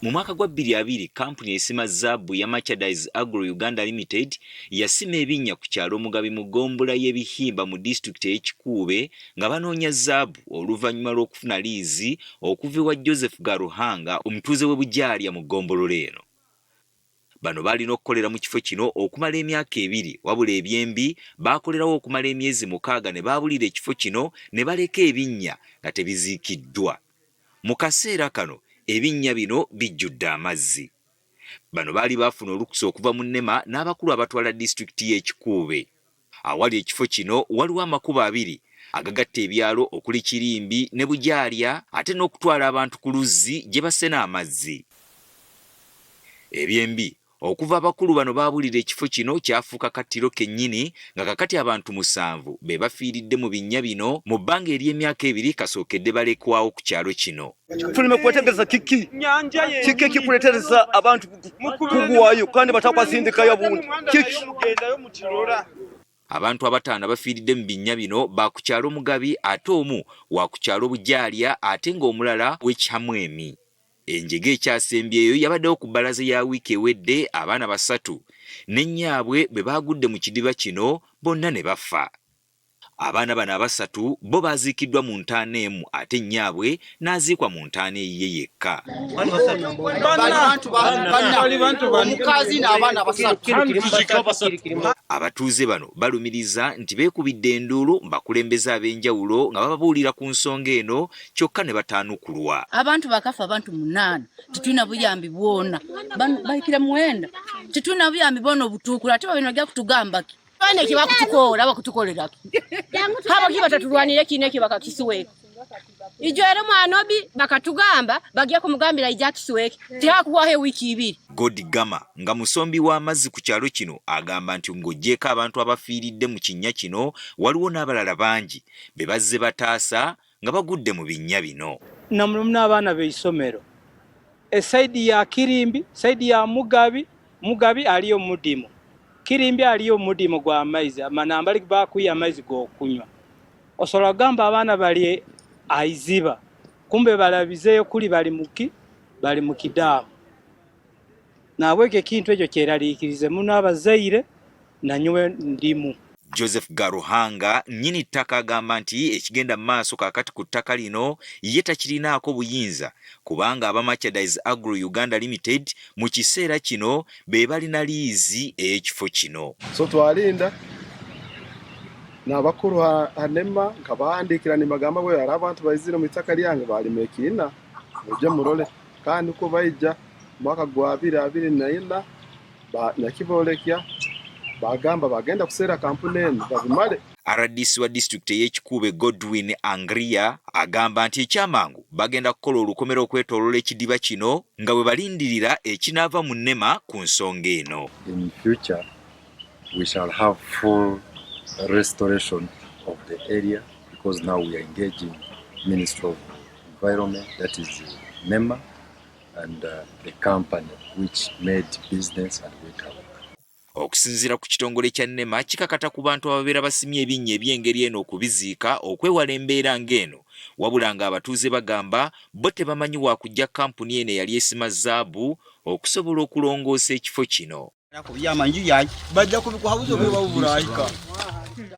Mu mwaka gwa 2020 kampuni esima zaabu ya Merchandise Agro Uganda Limited yasima ebinnya ku kyalo Mugabi mu ggombolola y'ebihimba mu disitulikiti y'Ekikuube nga banoonya zaabu oluvannyuma lw'okufuna liizi okuva ewa Joseph Garuhanga omutuuze w'e Bujalya mu ggombolola eno. Bano balina okukolera mu kifo kino okumala emyaka 2 wabula ebyembi baakolerawo okumala emyezi 6 ne baabulira ekifo kino ne baleka ebinnya nga tebiziikiddwa. Mu kaseera kano ebinnya bino bijjudde amazzi. Bano baali baafuna olukusa okuva mu NEMA n'abakulu abatwala disitulikiti y'Ekikuube. Awali ekifo kino waliwo amakubo 2 agagatta ebyalo okuli Kirimbi ne Bujalya ate n'okutwala abantu ku luzzi gye basena amazzi. Ebyembi okuva abakulu bano baabulira ekifo kino kyafuuka kattiro kennyini nga kakati abantu 7 be bafiiridde mu binnya bino mu bbanga ery'emyaka 2 kasookedde balekwawo ku kyalo kino. Tulime kwetegereza kiki kikuletereza abantu kuguwayo kandi batakwasindikayo bundi kiki. Abantu 5 bafiiridde mu binnya bino ba ku kyalo Mugabi ate omu wa ku kyalo Bujalya ate ng'omulala w'Ekihamwemi. Enjege ekyasembyeyo yabaddewo ku bbalaza ya wiiki ewedde abaana 3 ne nnyaabwe bwe baagudde mu kidiba kino bonna ne bafa. Abaana bano 3 bo baaziikiddwa mu ntaana emu ate nnyaabwe n'aziikwa mu ntaana eyiye yekka. Abatuuze bano balumiriza nti beekubidde enduulu bakulembeze ab'enjawulo nga bababuulira ku nsonga eno kyokka ne bataanukulwa. Abantu bakafa abantu 8 titulina buyambi bwonna bayikira 9 titulina buyambi bwonna obutuukula ate babino bajja kutugamba ki bane kiba kutukola bakutukolera haba kiba tatulwanire kine kiba kakisiweka ijwere mwanobi bakatugamba bagiye kumugambira ija kisiweka tihakuwahe wiki 2. Godi Gama nga musombi w'amazzi ku kyalo kino agamba nti ng'oggyeko abantu abafiiridde mu kinnya kino waliwo n'abalala bangi be bazze bataasa nga bagudde mu binnya bino. Namulumu n'abaana b'essomero esaidi ya Kirimbi saidi ya Mugabi aliyo mudimu Kirimbi aliyo mudimu gwa amaizi amanambali bakuya amaizi g'okunywa osobola gamba abaana bali aiziba kumbe balabizeyo kuli bali mu kidaamu nabweke kintu ekyo kyeraliikirize muno abazaire nanywe ndimu. Joseph Garuhanga nnyini ttaka agamba nti ekigenda mu maaso kaakati ku ttaka lino ye takirinaako buyinza kubanga aba Merchandise Agro Uganda Limited mu kiseera kino be balina liizi ey'ekifo kino. So twalinda n'abakulu ha NEMA nga bahandikira ne bagamba bwe ari abantu bayizire mu ttaka lyange balima ekina mujje murole kandi ko bayijja mwaka gwa 2024 nakibolekya bagamba bagenda kuseera kampuni eno babimale. RDC wa disitulikiti y'Ekikuube Godwin Angria agamba nti ekyamangu bagenda kukola olukomera okwetooloola ekidiba kino nga bwe balindirira ekinaava mu NEMA ku nsonga eno. In future we shall have full restoration of the area because now we are engaging Ministry of Environment, that is NEMA, and the company which made business and wake up. Okusinziira ku kitongole kya NEMA kikakata ku bantu ababeera basimye ebinnya eby'engeri eno okubiziika okwewala embeera ng'eno wabula nga abatuuze bagamba bo tebamanyi wa kujja kampuni eno eyali esima zaabu okusobola okulongoosa ekifo kino. Bajja kubikuhabuza bwe babulaayika